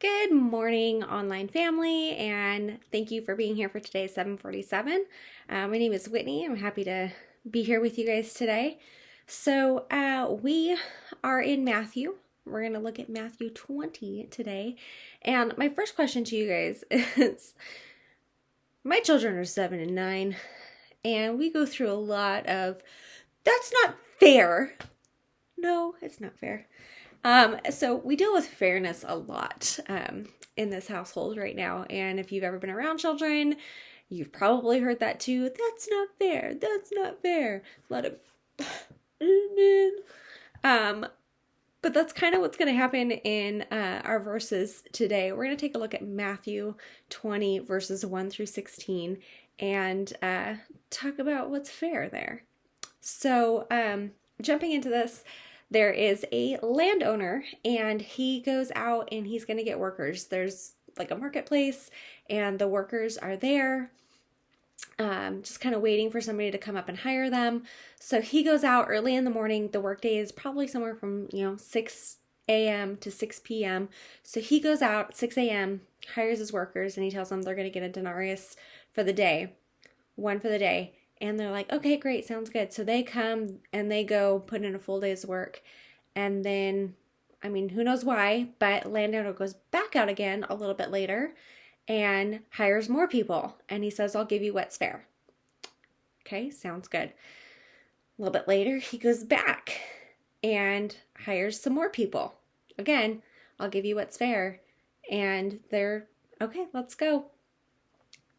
Good morning, online family, and thank you for being here for today's 747. My name is Whitney. I'm happy to be here with you guys today. We are in Matthew. We're going to look at Matthew 20 today. And my first question to you guys is my children are 7 and 9, and we go through a lot of that's not fair. No, it's not fair. So we deal with fairness a lot in this household right now. And if you've ever been around children, you've probably heard that too. That's not fair. That's not fair. Let it. But that's kind of what's going to happen in our verses today. We're going to take a look at Matthew 20, verses 1 through 16, and talk about what's fair there. So, jumping into this, there is a landowner, and he goes out and he's going to get workers. There's like a marketplace, and the workers are there, just kind of waiting for somebody to come up and hire them. So he goes out early in the morning. The workday is probably somewhere from 6 a.m. to 6 p.m. So he goes out at 6 a.m., hires his workers, and he tells them they're going to get a denarius for the day, one for the day. And they're like, okay, great, sounds good. So they come and they go put in a full day's work. And then, who knows why, but landowner goes back out again a little bit later and hires more people. And he says, I'll give you what's fair. Okay, sounds good. A little bit later, he goes back and hires some more people. Again, I'll give you what's fair. And they're, okay, let's go.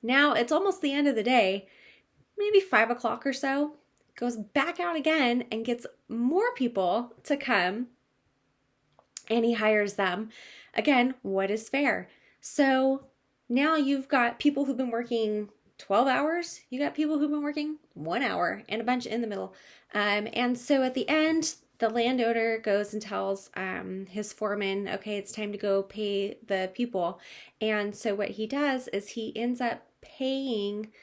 Now it's almost the end of the day. Maybe 5 o'clock or so, goes back out again and gets more people to come, and he hires them. Again, what is fair? So now you've got people who've been working 12 hours, you got people who've been working 1 hour, and a bunch in the middle. And so at the end, the landowner goes and tells his foreman, okay, it's time to go pay the people. And so what he does is he ends up paying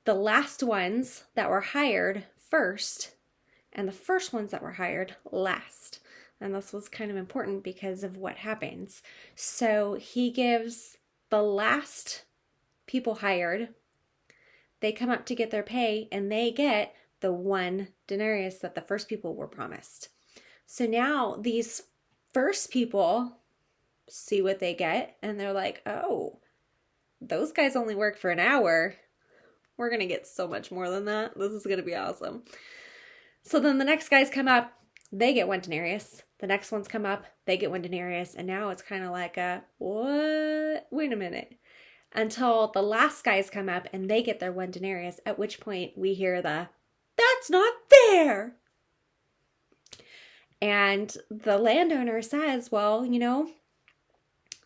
the last ones that were hired first and the first ones that were hired last. And this was kind of important because of what happens. So he gives the last people hired, they come up to get their pay, and they get the one denarius that the first people were promised. So now these first people see what they get, and they're like, oh, those guys only work for an hour. We're going to get so much more than that. This is going to be awesome. So then the next guys come up, they get one denarius. The next ones come up, they get one denarius. And now it's kind of like what? Wait a minute. Until the last guys come up and they get their one denarius, at which point we hear that's not fair. And the landowner says, well,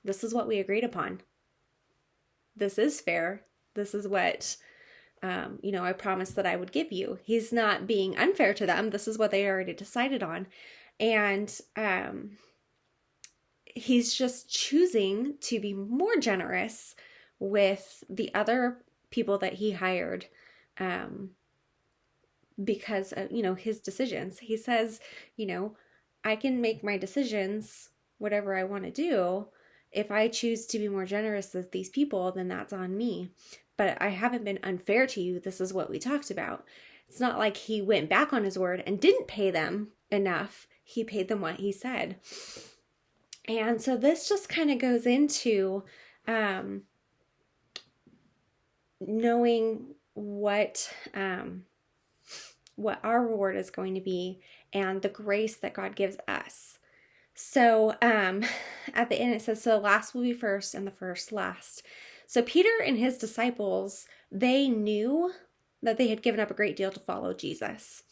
this is what we agreed upon. This is fair. This is what I promised that I would give you. He's not being unfair to them. This is what they already decided on. And he's just choosing to be more generous with the other people that he hired because of, his decisions. He says, I can make my decisions, whatever I want to do. If I choose to be more generous with these people, then that's on me. But I haven't been unfair to you. This is what we talked about. It's not like he went back on his word and didn't pay them enough. He paid them what he said. And so this just kind of goes into knowing what our reward is going to be and the grace that God gives us. So at the end it says, so the last will be first and the first last. So Peter and his disciples, they knew that they had given up a great deal to follow Jesus.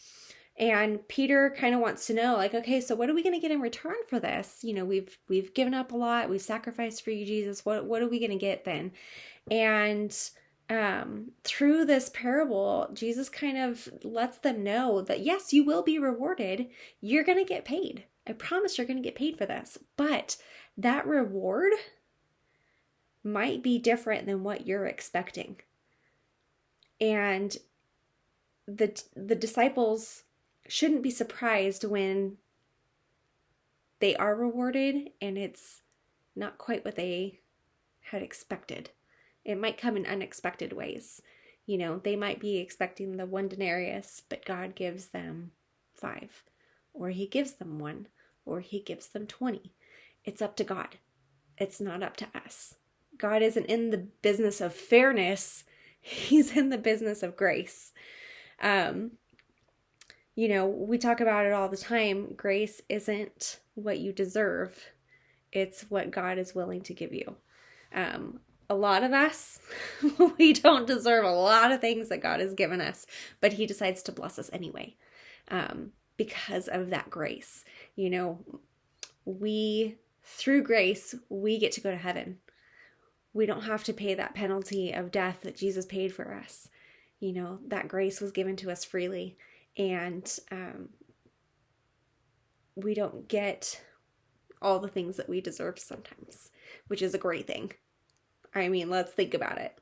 And Peter kind of wants to know, like, okay, so what are we going to get in return for this? We've given up a lot. We've sacrificed for you, Jesus. What are we going to get then? And through this parable, Jesus kind of lets them know that, yes, you will be rewarded. You're going to get paid. I promise you're going to get paid for this. But that reward might be different than what you're expecting. And the disciples shouldn't be surprised when they are rewarded and it's not quite what they had expected. It might come in unexpected ways. They might be expecting the 1 denarius, but God gives them 5, or he gives them 1, or he gives them 20. It's up to God. It's not up to us. God isn't in the business of fairness. He's in the business of grace. We talk about it all the time. Grace isn't what you deserve. It's what God is willing to give you. A lot of us, we don't deserve a lot of things that God has given us, but he decides to bless us anyway, because of that grace. Through grace, we get to go to heaven. We don't have to pay that penalty of death that Jesus paid for us. That grace was given to us freely, and we don't get all the things that we deserve sometimes, which is a great thing. I mean, let's think about it.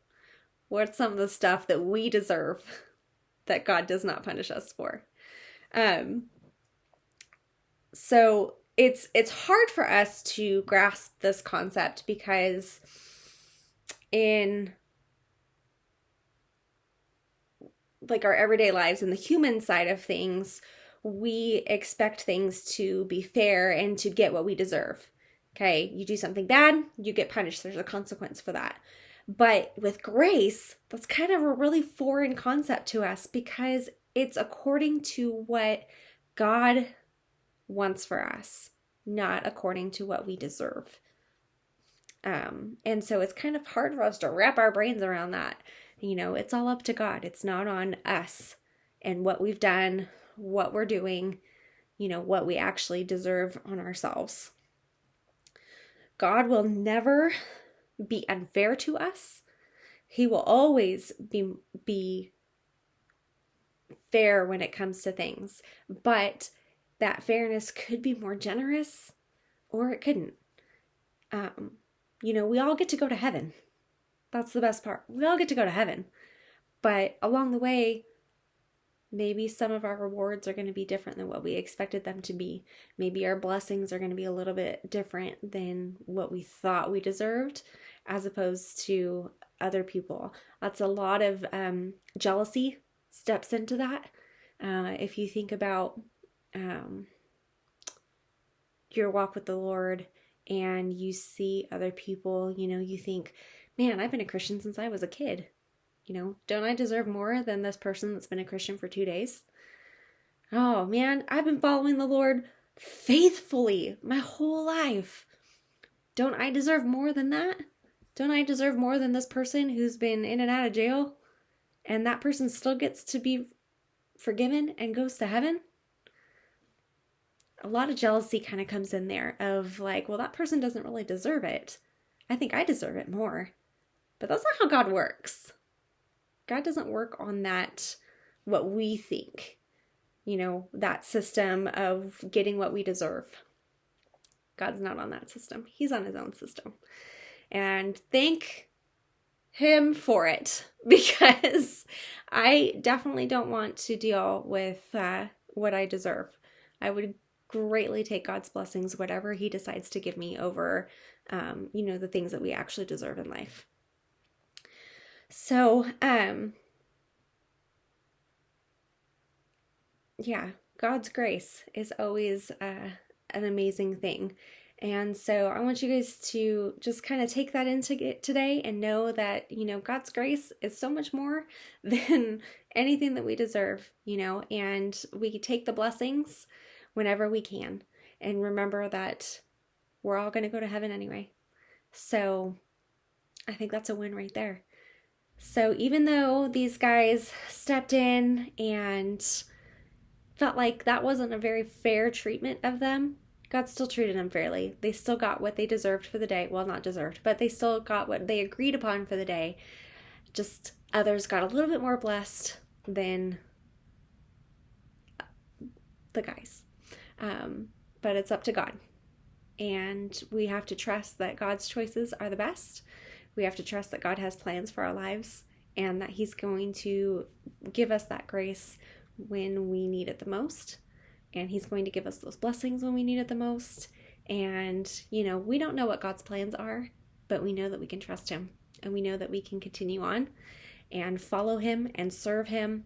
What's some of the stuff that we deserve that God does not punish us for? So it's hard for us to grasp this concept because in like our everyday lives and the human side of things, we expect things to be fair and to get what we deserve. Okay, you do something bad, you get punished. There's a consequence for that. But with grace, that's kind of a really foreign concept to us because it's according to what God wants for us, not according to what we deserve. And so it's kind of hard for us to wrap our brains around that. It's all up to God. It's not on us and what we've done, what we're doing, what we actually deserve on ourselves. God will never be unfair to us. He will always be fair when it comes to things. But that fairness could be more generous or it couldn't. We all get to go to heaven. That's the best part. We all get to go to heaven. But along the way, maybe some of our rewards are going to be different than what we expected them to be. Maybe our blessings are going to be a little bit different than what we thought we deserved, as opposed to other people. That's a lot of jealousy steps into that. If you think about your walk with the Lord and you see other people, you think, man, I've been a Christian since I was a kid. Don't I deserve more than this person that's been a Christian for 2 days? Oh man, I've been following the Lord faithfully my whole life. Don't I deserve more than that? Don't I deserve more than this person who's been in and out of jail and that person still gets to be forgiven and goes to heaven? A lot of jealousy kind of comes in there of like, well, that person doesn't really deserve it. I think I deserve it more. But that's not how God works. God doesn't work on that, what we think, that system of getting what we deserve. God's not on that system. He's on his own system. And thank him for it, because I definitely don't want to deal with what I deserve. I would greatly take God's blessings, whatever he decides to give me, over, the things that we actually deserve in life. So, God's grace is always an amazing thing. And so I want you guys to just kind of take that into it today and know that, God's grace is so much more than anything that we deserve, and we take the blessings whenever we can. And remember that we're all going to go to heaven anyway. So I think that's a win right there. So even though these guys stepped in and felt like that wasn't a very fair treatment of them, God still treated them fairly. They still got what they deserved for the day. Well, not deserved, but they still got what they agreed upon for the day. Just others got a little bit more blessed than the guys. But it's up to God. And we have to trust that God's choices are the best. We have to trust that God has plans for our lives and that he's going to give us that grace when we need it the most. And he's going to give us those blessings when we need it the most. And, we don't know what God's plans are, but we know that we can trust Him, and we know that we can continue on and follow Him and serve Him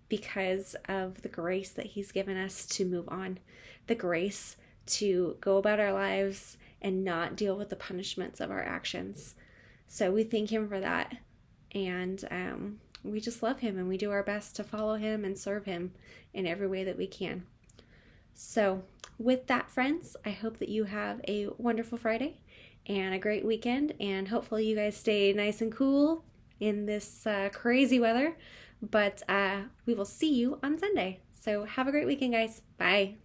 because of the grace that He's given us to move on, the grace to go about our lives and not deal with the punishments of our actions. So we thank Him for that. And we just love Him, and we do our best to follow Him and serve Him in every way that we can. So with that, friends, I hope that you have a wonderful Friday and a great weekend, and hopefully you guys stay nice and cool in this crazy weather. But we will see you on Sunday. So have a great weekend, guys. Bye.